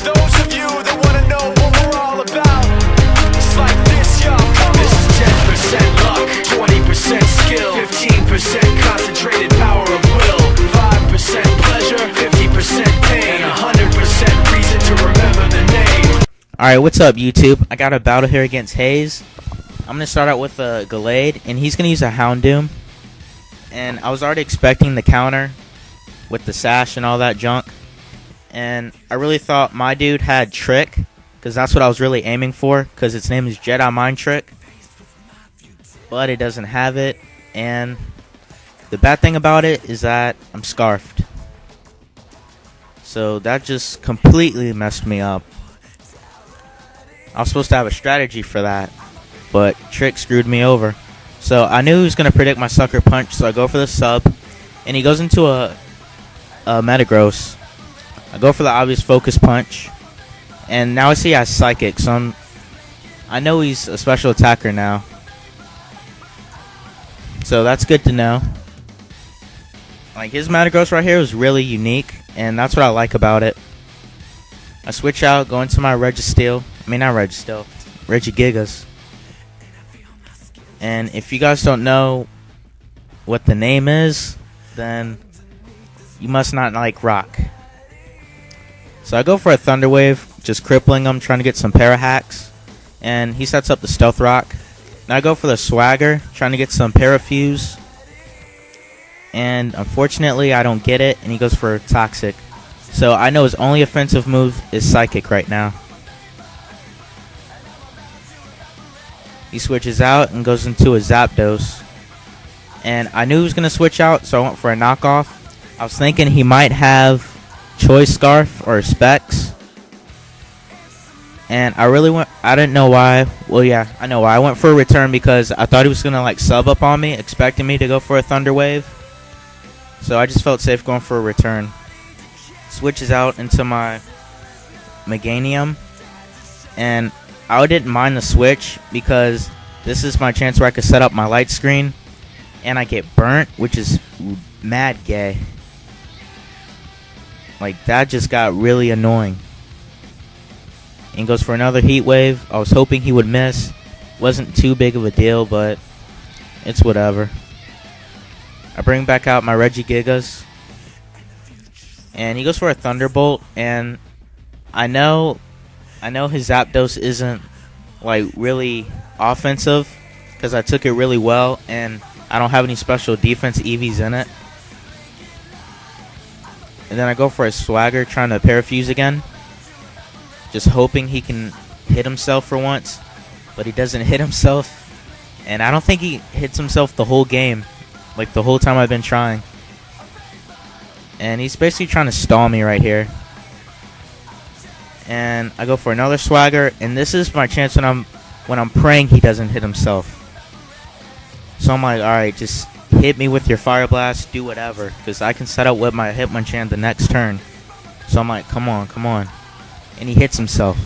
those of you that wanna know what we're all about, it's like this, yo. This is 10% luck, 20% skill, 15% concentrated power of will, 5% pleasure, 50% pain, and 100% reason to remember the name. Alright, what's up YouTube? I got a battle here against Haze. I'm going to start out with a Gallade, and he's going to use a Houndoom. And I was already expecting the counter with the sash and all that junk. And I really thought my dude had Trick, because that's what I was really aiming for, because its name is Jedi Mind Trick. But it doesn't have it, and the bad thing about it is that I'm scarfed. So that just completely messed me up. I was supposed to have a strategy for that, but Trick screwed me over. So I knew he was going to predict my Sucker Punch, so I go for the sub, and he goes into a Metagross. I go for the obvious Focus Punch, and now I see he has Psychic, so I know he's a special attacker now. So that's good to know. Like, his Metagross right here is really unique, and that's what I like about it. I switch out, go into my Registeel. I mean, not Registeel, Regigigas. And if you guys don't know what the name is, then you must not like rock. So I go for a Thunder Wave, just crippling him, trying to get some para hacks. And he sets up the Stealth Rock. Now I go for the Swagger, trying to get some Parafuse. And unfortunately, I don't get it, and he goes for Toxic. So I know his only offensive move is Psychic right now. He switches out and goes into a Zapdos. And I knew he was going to switch out, so I went for a knockoff. I was thinking he might have Choice Scarf or Specs. And I didn't know why. Well, yeah, I know why. I went for a return because I thought he was going to like sub up on me, expecting me to go for a Thunder Wave. So I just felt safe going for a return. Switches out into my Meganium. And I didn't mind the switch because this is my chance where I could set up my light screen. And I get burnt, which is mad gay. Like, that just got really annoying. And goes for another Heat Wave. I was hoping he would miss. Wasn't too big of a deal, but it's whatever. I bring back out my Regigigas. And he goes for a Thunderbolt. And I know his Zapdos isn't like really offensive because I took it really well. And I don't have any special defense EVs in it. And then I go for a Swagger, trying to Parafuse again. Just hoping he can hit himself for once. But he doesn't hit himself. And I don't think he hits himself the whole game. Like, the whole time I've been trying. And he's basically trying to stall me right here. And I go for another Swagger. And this is my chance when I'm praying he doesn't hit himself. So I'm like, alright, just hit me with your Fire Blast, do whatever, because I can set up with my Hitmonchan the next turn. So I'm like, come on, come on. And he hits himself.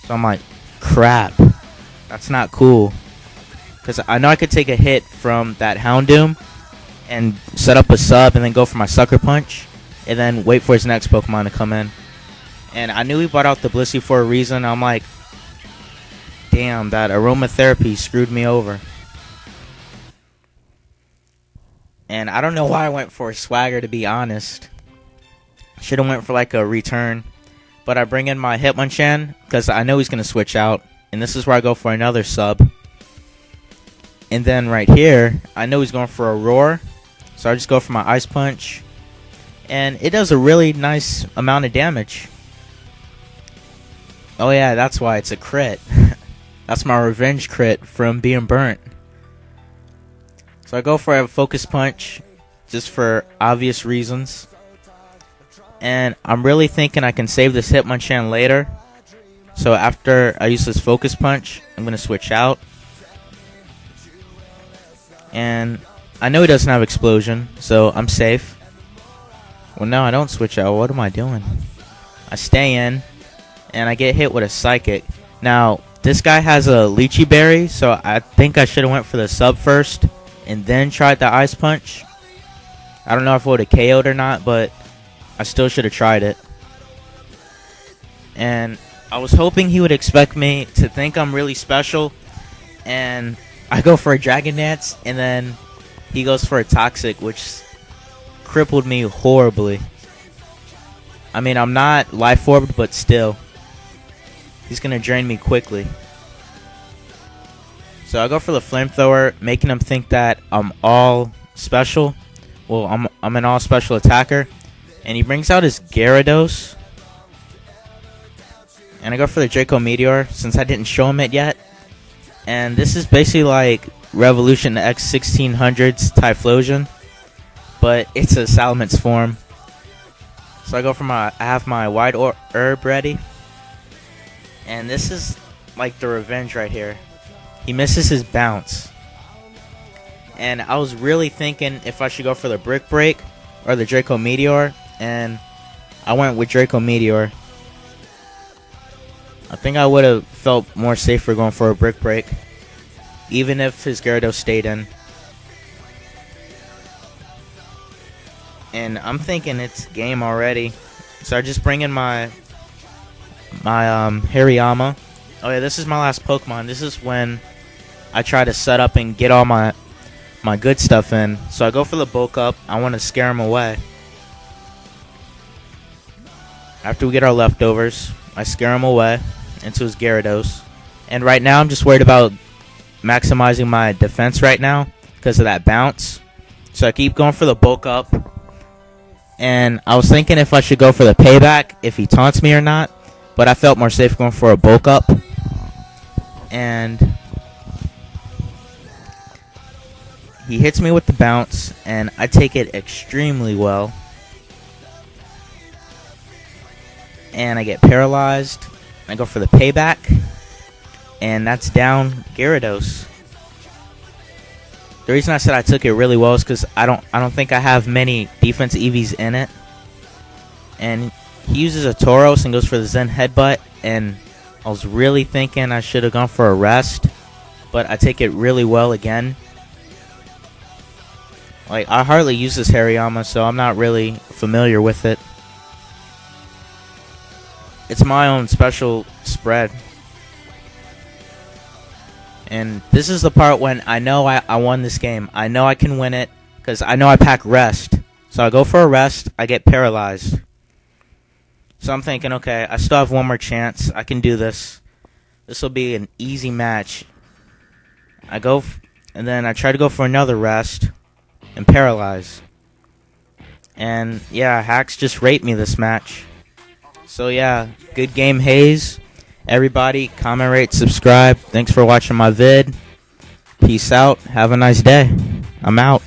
So I'm like, crap. That's not cool. Because I know I could take a hit from that Houndoom and set up a sub and then go for my Sucker Punch. And then wait for his next Pokemon to come in. And I knew he brought out the Blissey for a reason. I'm like, damn, that Aromatherapy screwed me over. And I don't know why I went for a Swagger, to be honest. Should have went for like a return. But I bring in my Hitmonchan because I know he's going to switch out. And this is where I go for another sub. And then right here, I know he's going for a Roar. So I just go for my Ice Punch. And it does a really nice amount of damage. Oh yeah, that's why it's a crit. That's my revenge crit from being burnt. So I go for a Focus Punch, just for obvious reasons. And I'm really thinking I can save this Hitmonchan later. So after I use this Focus Punch, I'm going to switch out. And I know he doesn't have Explosion, so I'm safe. Well, no, I don't switch out. What am I doing? I stay in, and I get hit with a Psychic. Now, this guy has a Lychee Berry, so I think I should have went for the sub first. And then tried the Ice Punch. I don't know if it would have KO'd or not, but I still should have tried it. And I was hoping he would expect me to think I'm really special, and I go for a Dragon Dance, and then he goes for a Toxic, which crippled me horribly. I mean, I'm not life orbed, but still. He's going to drain me quickly. So I go for the Flamethrower, making him think that I'm all special. Well, I'm an all special attacker. And he brings out his Gyarados. And I go for the Draco Meteor, since I didn't show him it yet. And this is basically like Revolution X 1600's Typhlosion. But it's a Salamence form. So I go for I have my Wide Herb ready. And this is like the revenge right here. He misses his bounce. And I was really thinking if I should go for the Brick Break or the Draco Meteor. And I went with Draco Meteor. I think I would have felt more safer going for a Brick Break, even if his Gyarados stayed in. And I'm thinking it's game already. So I just bring in my Hariyama. Oh yeah, this is my last Pokemon. This is when I try to set up and get all my good stuff in. So I go for the bulk up. I want to scare him away. After we get our leftovers, I scare him away into his Gyarados. And right now I'm just worried about maximizing my defense right now because of that bounce. So I keep going for the bulk up. And I was thinking if I should go for the payback if he taunts me or not. But I felt more safe going for a bulk up. And he hits me with the bounce, and I take it extremely well. And I get paralyzed. I go for the payback, and that's down Gyarados. The reason I said I took it really well is because I don't think I have many defense EVs in it. And he uses a Tauros and goes for the Zen Headbutt, and I was really thinking I should have gone for a rest, but I take it really well again. Like, I hardly use this Hariyama, so I'm not really familiar with it. It's my own special spread. And this is the part when I know I won this game. I know I can win it because I know I pack rest. So I go for a rest, I get paralyzed. So I'm thinking, okay, I still have one more chance. I can do this. This will be an easy match. I go, and then I try to go for another rest and paralyze. And yeah, hacks just raped me this match. So yeah, good game, Haze. Everybody, comment, rate, subscribe. Thanks for watching my vid. Peace out. Have a nice day. I'm out.